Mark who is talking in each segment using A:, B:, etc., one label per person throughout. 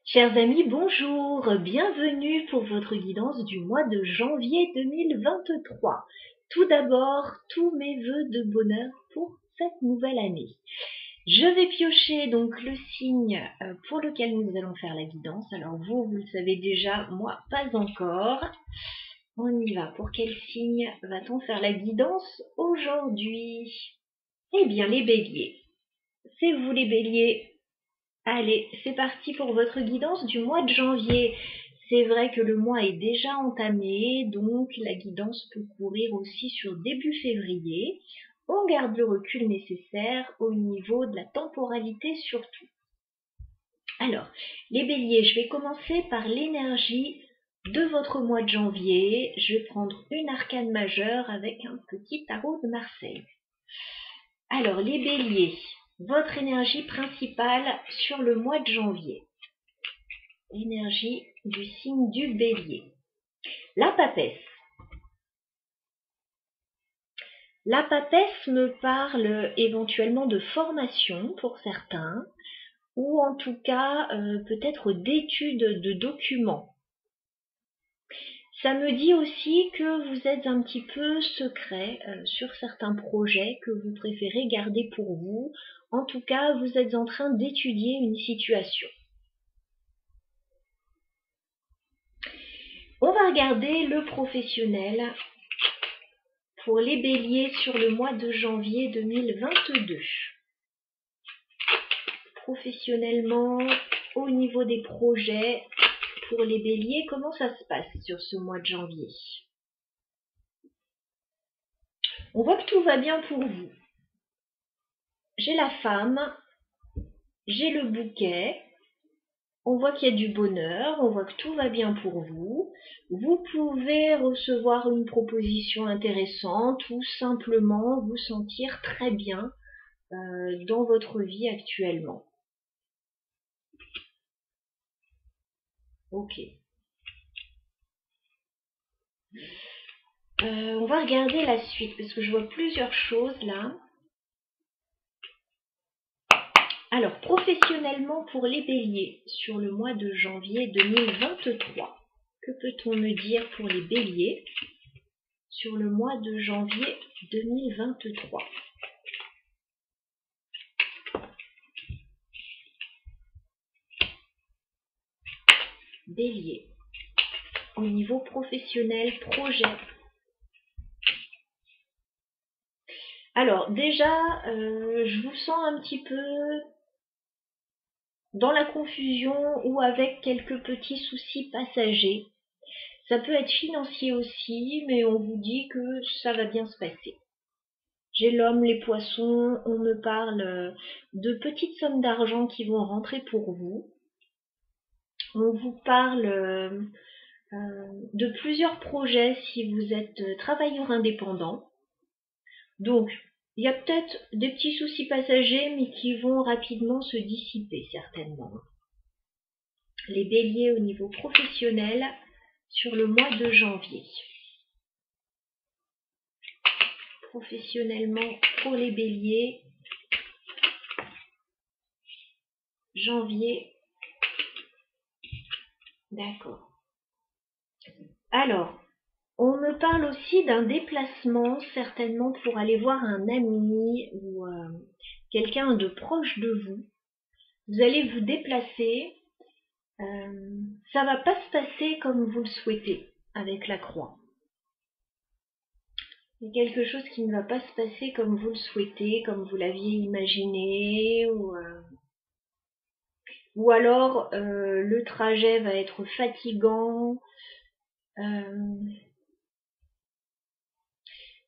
A: Chers amis, bonjour, bienvenue pour votre guidance du mois de janvier 2023. Tout d'abord, tous mes vœux de bonheur pour cette nouvelle année. Je vais piocher donc le signe pour lequel nous allons faire la guidance. Alors vous le savez déjà, moi pas encore. On y va. Pour quel signe va-t-on faire la guidance aujourd'hui? Eh bien les béliers. C'est vous les béliers. Allez, c'est parti pour votre guidance du mois de janvier. C'est vrai que le mois est déjà entamé, donc la guidance peut courir aussi sur début février. On garde le recul nécessaire au niveau de la temporalité surtout. Alors, les béliers, je vais commencer par l'énergie de votre mois de janvier. Je vais prendre une arcane majeure avec un petit tarot de Marseille. Alors, les béliers, votre énergie principale sur le mois de janvier. Énergie du signe du bélier. La papesse. La papesse me parle éventuellement de formation pour certains, ou en tout cas peut-être d'études de documents. Ça me dit aussi que vous êtes un petit peu secret sur certains projets que vous préférez garder pour vous. En tout cas, vous êtes en train d'étudier une situation. On va regarder le professionnel pour les béliers sur le mois de janvier 2022. Professionnellement, au niveau des projets, pour les béliers, comment ça se passe sur ce mois de janvier? On voit que tout va bien pour vous. J'ai la femme, j'ai le bouquet, on voit qu'il y a du bonheur, on voit que tout va bien pour vous. Vous pouvez recevoir une proposition intéressante ou simplement vous sentir très bien dans votre vie actuellement. Ok. On va regarder la suite parce que je vois plusieurs choses là. Alors, professionnellement pour les béliers, sur le mois de janvier 2023, que peut-on me dire pour les béliers sur le mois de janvier 2023? Bélier, au niveau professionnel, projet. Alors, déjà, je vous sens un petit peu dans la confusion ou avec quelques petits soucis passagers. Ça peut être financier aussi, mais on vous dit que ça va bien se passer. J'ai l'homme, les poissons, on me parle de petites sommes d'argent qui vont rentrer pour vous. On vous parle de plusieurs projets si vous êtes travailleur indépendant. Donc, il y a peut-être des petits soucis passagers, mais qui vont rapidement se dissiper certainement. Les béliers au niveau professionnel sur le mois de janvier. Professionnellement pour les béliers, janvier. D'accord. Alors, on me parle aussi d'un déplacement, certainement pour aller voir un ami ou quelqu'un de proche de vous. Vous allez vous déplacer. Ça va pas se passer comme vous le souhaitez avec la croix. Il y a quelque chose qui ne va pas se passer comme vous le souhaitez, comme vous l'aviez imaginé, ou alors le trajet va être fatigant.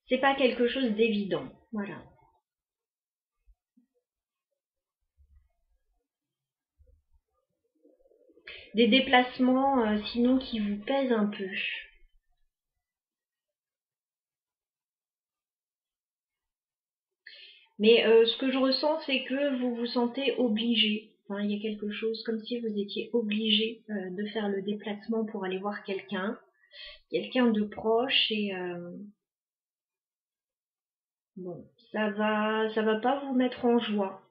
A: C'est pas quelque chose d'évident, voilà. Des déplacements sinon qui vous pèsent un peu. Mais ce que je ressens, c'est que vous vous sentez obligé. Enfin, il y a quelque chose comme si vous étiez obligé de faire le déplacement pour aller voir quelqu'un de proche et bon, ça va pas vous mettre en joie.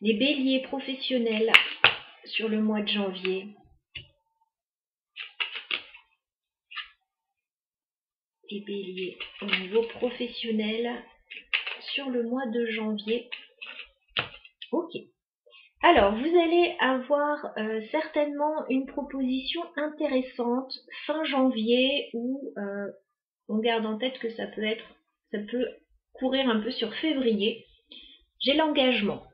A: Les béliers professionnels sur le mois de janvier. Les béliers au niveau professionnel sur le mois de janvier. Ok. Alors, vous allez avoir certainement une proposition intéressante fin janvier où on garde en tête que ça peut courir un peu sur février. J'ai l'engagement.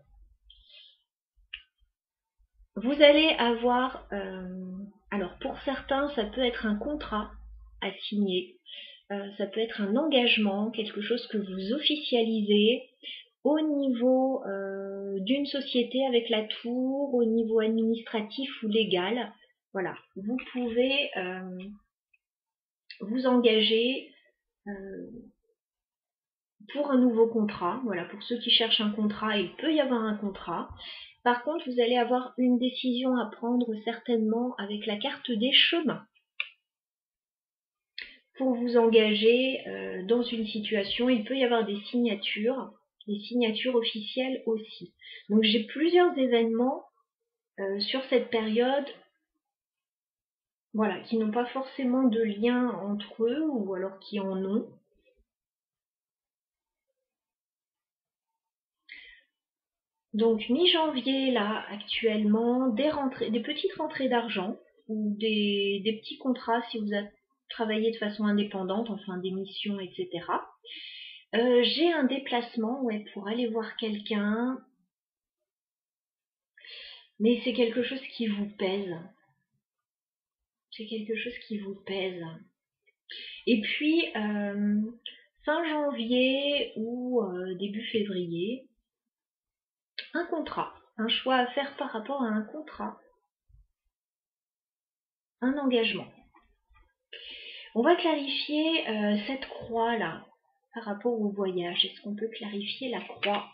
A: Vous allez avoir, alors pour certains, ça peut être un contrat à signer, ça peut être un engagement, quelque chose que vous officialisez au niveau d'une société avec la tour, au niveau administratif ou légal. Voilà, vous pouvez vous engager pour un nouveau contrat. Voilà, pour ceux qui cherchent un contrat, il peut y avoir un contrat. Par contre, vous allez avoir une décision à prendre certainement avec la carte des chemins pour vous engager dans une situation. Il peut y avoir des signatures officielles aussi. Donc j'ai plusieurs événements sur cette période, voilà, qui n'ont pas forcément de lien entre eux ou alors qui en ont. Donc mi-janvier là actuellement, des petites rentrées d'argent ou des petits contrats si vous travaillez de façon indépendante, enfin des missions, etc. J'ai un déplacement pour aller voir quelqu'un, mais c'est quelque chose qui vous pèse. C'est quelque chose qui vous pèse. Et puis fin janvier ou début février, un contrat, un choix à faire par rapport à un contrat, un engagement. On va clarifier cette croix là par rapport au voyage. Est-ce qu'on peut clarifier la croix?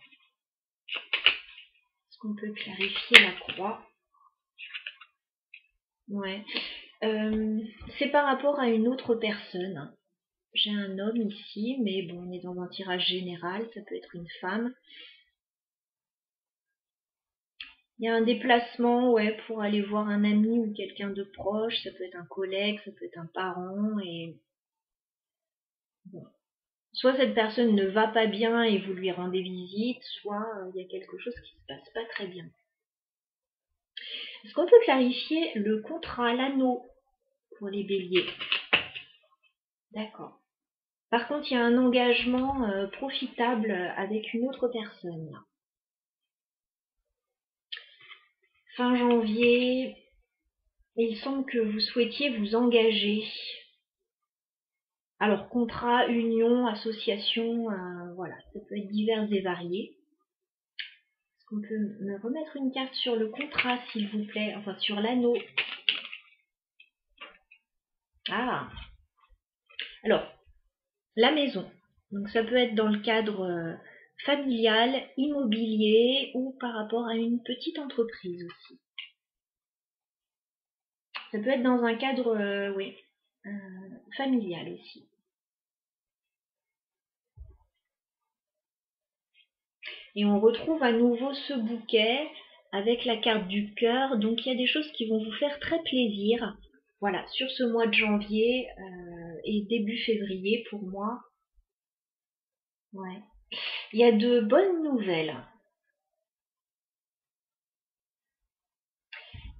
A: Est-ce qu'on peut clarifier la croix? Ouais. C'est par rapport à une autre personne. J'ai un homme ici, mais bon, on est dans un tirage général, ça peut être une femme. Il y a un déplacement, pour aller voir un ami ou quelqu'un de proche, ça peut être un collègue, ça peut être un parent, et bon. Soit cette personne ne va pas bien et vous lui rendez visite, soit il y a quelque chose qui se passe pas très bien. Est-ce qu'on peut clarifier le contrat, l'anneau pour les béliers? D'accord. Par contre, il y a un engagement profitable avec une autre personne. Là. Fin janvier, il semble que vous souhaitiez vous engager. Alors, contrat, union, association, voilà, ça peut être divers et varié. Est-ce qu'on peut me remettre une carte sur le contrat, s'il vous plaît? Enfin, sur l'anneau. Ah! Alors, la maison. Donc, ça peut être dans le cadre familial, immobilier ou par rapport à une petite entreprise aussi. Ça peut être dans un cadre, familial aussi. Et on retrouve à nouveau ce bouquet avec la carte du cœur. Donc il y a des choses qui vont vous faire très plaisir. Voilà, sur ce mois de janvier et début février pour moi. Ouais. Il y a de bonnes nouvelles.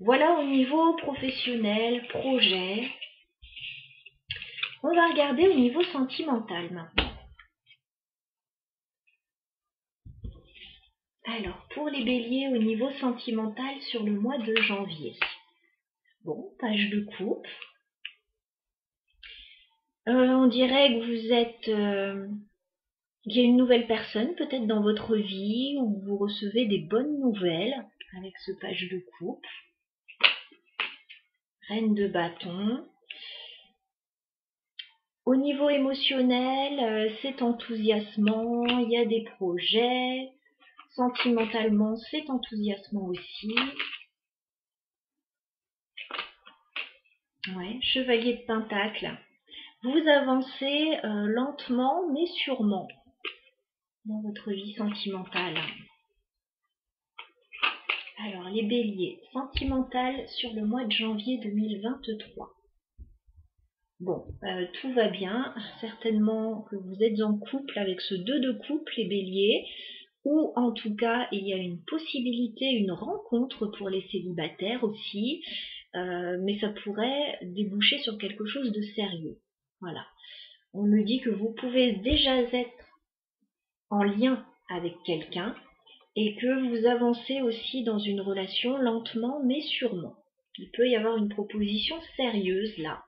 A: Voilà au niveau professionnel, projet. On va regarder au niveau sentimental maintenant. Alors, pour les béliers au niveau sentimental sur le mois de janvier. Bon, page de coupe. On dirait que vous êtes... il y a une nouvelle personne peut-être dans votre vie où vous recevez des bonnes nouvelles avec ce page de coupe. Reine de bâton. Au niveau émotionnel, c'est enthousiasmant, il y a des projets. Sentimentalement, c'est enthousiasmant aussi. Ouais, chevalier de pentacle. Vous avancez lentement mais sûrement dans votre vie sentimentale. Alors, les béliers, sentimental sur le mois de janvier 2023. Bon, tout va bien. Certainement que vous êtes en couple avec ce 2 de couple, les béliers. Ou en tout cas, il y a une possibilité, une rencontre pour les célibataires aussi. Mais ça pourrait déboucher sur quelque chose de sérieux. Voilà. On me dit que vous pouvez déjà être en lien avec quelqu'un et que vous avancez aussi dans une relation lentement mais sûrement. Il peut y avoir une proposition sérieuse là.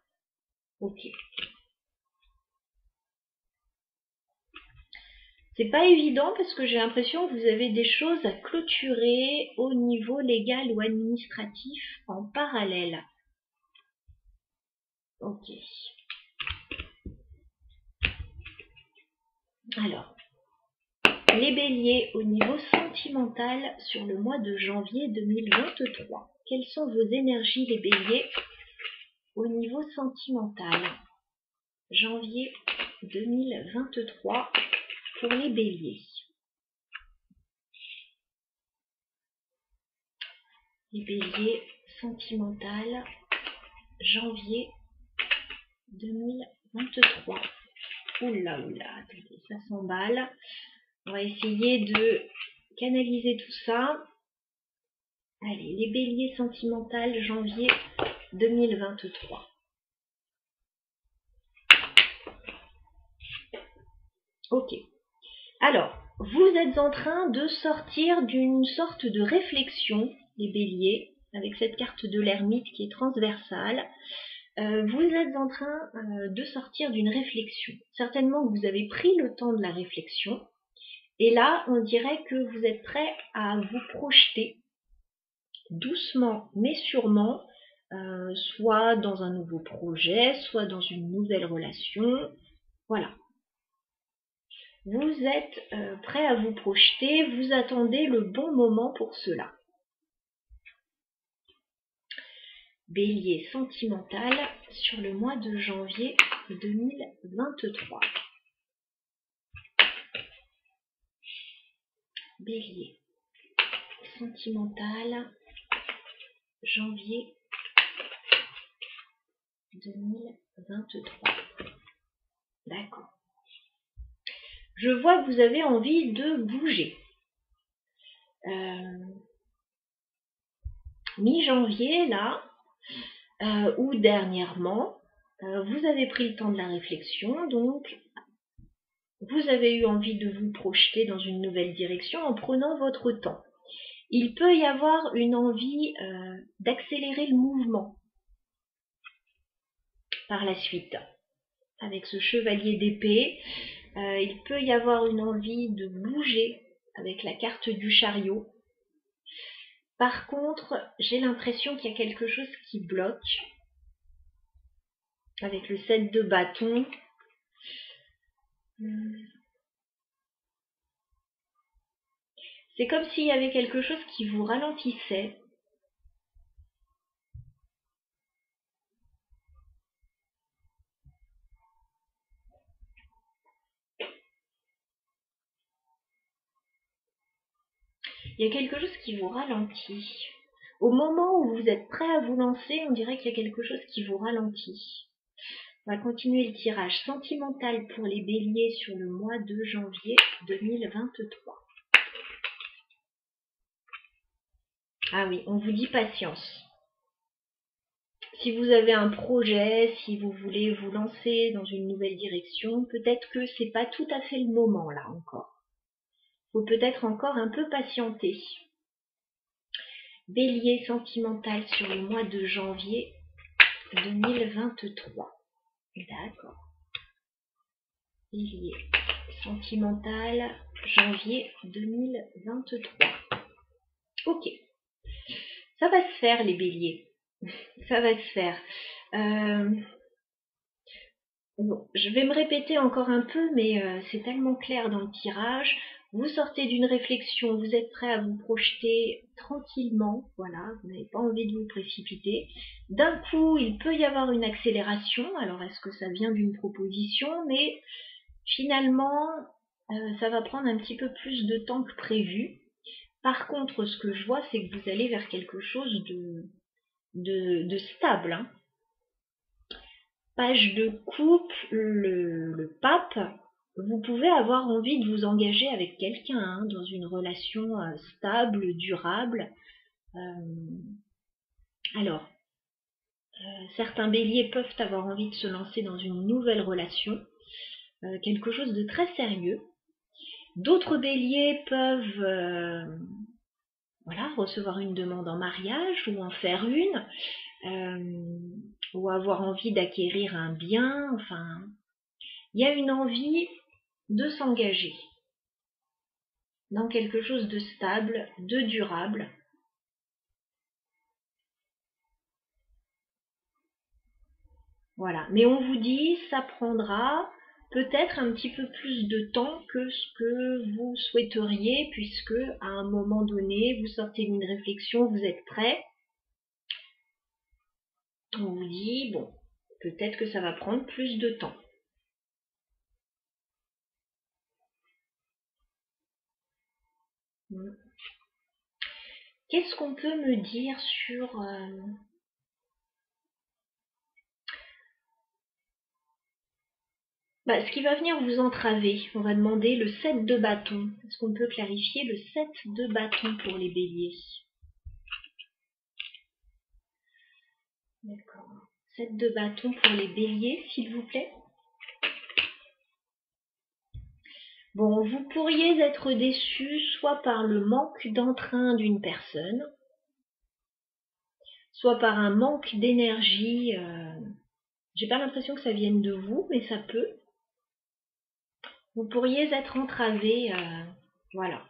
A: Ok. C'est pas évident parce que j'ai l'impression que vous avez des choses à clôturer au niveau légal ou administratif en parallèle. Ok. Alors, les béliers au niveau sentimental sur le mois de janvier 2023. Quelles sont vos énergies les béliers au niveau sentimental? Janvier 2023 pour les béliers. Les béliers sentimental, janvier 2023. Oula, attendez, ça s'emballe. On va essayer de canaliser tout ça. Allez, les béliers sentimental, janvier 2023. Ok. Alors, vous êtes en train de sortir d'une sorte de réflexion, les béliers, avec cette carte de l'ermite qui est transversale. Vous êtes en train de sortir d'une réflexion. Certainement que vous avez pris le temps de la réflexion. Et là, on dirait que vous êtes prêt à vous projeter doucement mais sûrement, soit dans un nouveau projet, soit dans une nouvelle relation. Voilà. Vous êtes prêt à vous projeter, vous attendez le bon moment pour cela. Bélier sentimental sur le mois de janvier 2023. Bélier sentimental, janvier 2023. D'accord. Je vois que vous avez envie de bouger. Mi-janvier, là, ou dernièrement, vous avez pris le temps de la réflexion, donc vous avez eu envie de vous projeter dans une nouvelle direction en prenant votre temps. Il peut y avoir une envie d'accélérer le mouvement par la suite. Avec ce chevalier d'épée, il peut y avoir une envie de bouger avec la carte du chariot. Par contre, j'ai l'impression qu'il y a quelque chose qui bloque avec le 7 de bâton. C'est comme s'il y avait quelque chose qui vous ralentissait. Il y a quelque chose qui vous ralentit. Au moment où vous êtes prêt à vous lancer, on dirait qu'il y a quelque chose qui vous ralentit. On va continuer le tirage sentimental pour les béliers sur le mois de janvier 2023. Ah oui, on vous dit patience. Si vous avez un projet, si vous voulez vous lancer dans une nouvelle direction, peut-être que c'est pas tout à fait le moment là encore. Faut peut-être encore un peu patienter. Bélier sentimental sur le mois de janvier 2023. D'accord. Bélier sentimental janvier 2023. Ok. Ça va se faire les béliers. Ça va se faire. Bon, je vais me répéter encore un peu, mais c'est tellement clair dans le tirage. Vous sortez d'une réflexion, vous êtes prêt à vous projeter tranquillement, voilà, vous n'avez pas envie de vous précipiter. D'un coup, il peut y avoir une accélération, alors est-ce que ça vient d'une proposition, mais finalement, ça va prendre un petit peu plus de temps que prévu. Par contre, ce que je vois, c'est que vous allez vers quelque chose de stable. Hein. Page de coupe, le pape, vous pouvez avoir envie de vous engager avec quelqu'un hein, dans une relation stable, durable. Alors, certains béliers peuvent avoir envie de se lancer dans une nouvelle relation, quelque chose de très sérieux. D'autres béliers peuvent voilà, recevoir une demande en mariage ou en faire une, ou avoir envie d'acquérir un bien. Enfin, il y a une envie de s'engager dans quelque chose de stable, de durable. Voilà. Mais on vous dit, ça prendra peut-être un petit peu plus de temps que ce que vous souhaiteriez, puisque à un moment donné, vous sortez d'une réflexion, vous êtes prêt. On vous dit, bon, peut-être que ça va prendre plus de temps. Qu'est-ce qu'on peut me dire sur... ce qui va venir vous entraver, on va demander le 7 de bâton. Est-ce qu'on peut clarifier le 7 de bâton pour les béliers? D'accord. 7 de bâton pour les béliers, s'il vous plaît. Bon, vous pourriez être déçu soit par le manque d'entrain d'une personne, soit par un manque d'énergie. J'ai pas l'impression que ça vienne de vous, mais ça peut. Vous pourriez être entravé, voilà.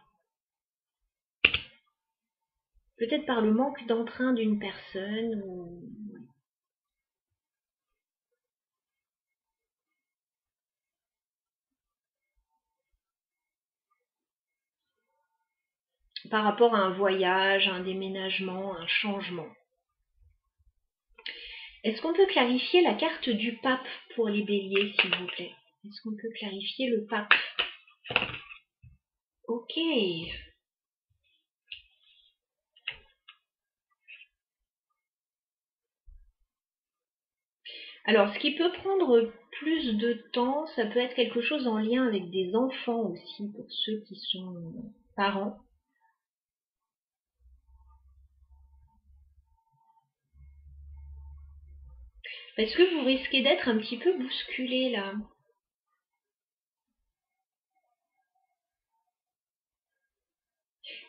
A: Peut-être par le manque d'entrain d'une personne. Par rapport à un voyage, un déménagement, un changement. Est-ce qu'on peut clarifier la carte du pape pour les béliers, s'il vous plaît? Est-ce qu'on peut clarifier le pape? Ok. Alors, ce qui peut prendre plus de temps, ça peut être quelque chose en lien avec des enfants aussi, pour ceux qui sont parents. Parce que vous risquez d'être un petit peu bousculé là.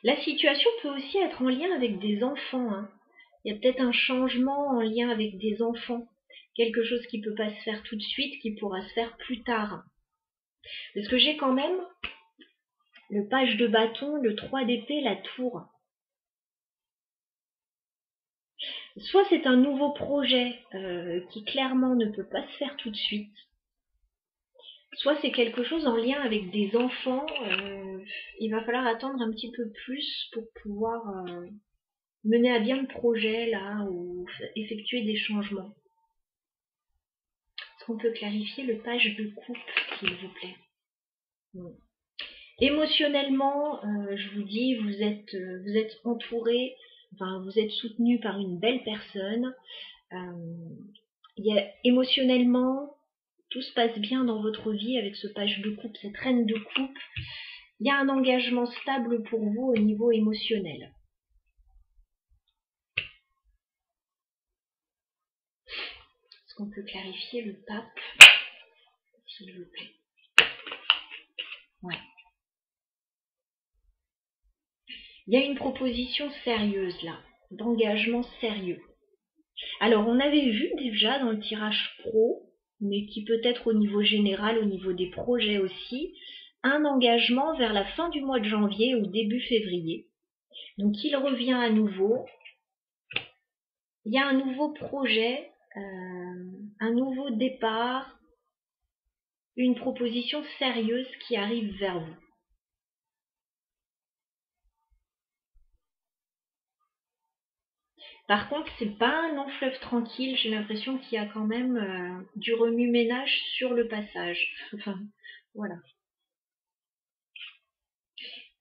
A: La situation peut aussi être en lien avec des enfants. Hein. Il y a peut-être un changement en lien avec des enfants. Quelque chose qui ne peut pas se faire tout de suite, qui pourra se faire plus tard. Parce que j'ai quand même le page de bâton, le 3 d'épée, la tour. Soit c'est un nouveau projet qui clairement ne peut pas se faire tout de suite, soit c'est quelque chose en lien avec des enfants. Il va falloir attendre un petit peu plus pour pouvoir mener à bien le projet là ou effectuer des changements. Est-ce qu'on peut clarifier le page de coupe, s'il vous plaît? Émotionnellement, je vous dis, vous êtes entouré, enfin vous êtes soutenu par une belle personne. Émotionnellement, tout se passe bien dans votre vie avec ce page de coupe, cette reine de coupe. Il y a un engagement stable pour vous au niveau émotionnel. Est-ce qu'on peut clarifier le pape, s'il vous plaît? Ouais. Il y a une proposition sérieuse là, d'engagement sérieux. Alors on avait vu déjà dans le tirage pro, mais qui peut être au niveau général, au niveau des projets aussi, un engagement vers la fin du mois de janvier ou début février. Donc il revient à nouveau. Il y a un nouveau projet, un nouveau départ, une proposition sérieuse qui arrive vers vous. Par contre, c'est pas un long fleuve tranquille. J'ai l'impression qu'il y a quand même du remue-ménage sur le passage. Enfin, voilà.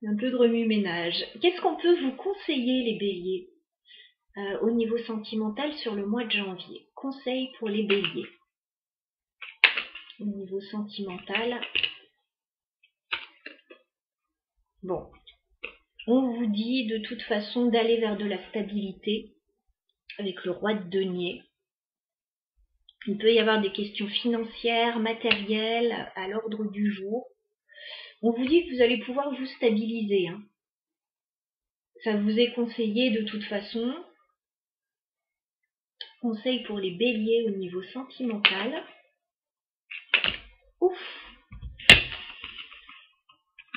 A: Un peu de remue-ménage. Qu'est-ce qu'on peut vous conseiller, les béliers, au niveau sentimental sur le mois de janvier? Conseil pour les béliers. Au niveau sentimental. Bon. On vous dit de toute façon d'aller vers de la stabilité avec le roi de denier. Il peut y avoir des questions financières, matérielles à l'ordre du jour. On vous dit que vous allez pouvoir vous stabiliser. Hein. Ça vous est conseillé de toute façon. Conseil pour les béliers au niveau sentimental. Ouf.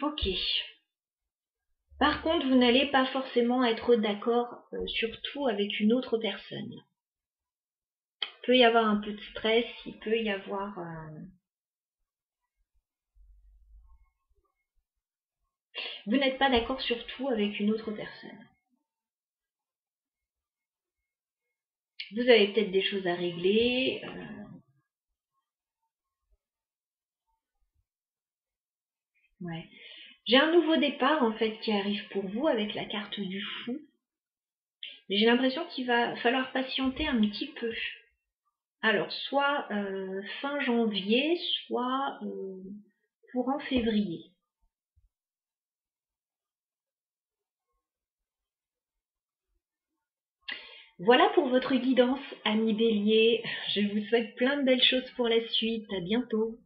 A: Ok. Par contre, vous n'allez pas forcément être d'accord sur tout avec une autre personne. Il peut y avoir un peu de stress, il peut y avoir... Vous n'êtes pas d'accord sur tout avec une autre personne. Vous avez peut-être des choses à régler. Ouais. J'ai un nouveau départ en fait qui arrive pour vous avec la carte du fou. J'ai l'impression qu'il va falloir patienter un petit peu. Alors, soit fin janvier, soit courant février. Voilà pour votre guidance, amis béliers. Je vous souhaite plein de belles choses pour la suite. À bientôt.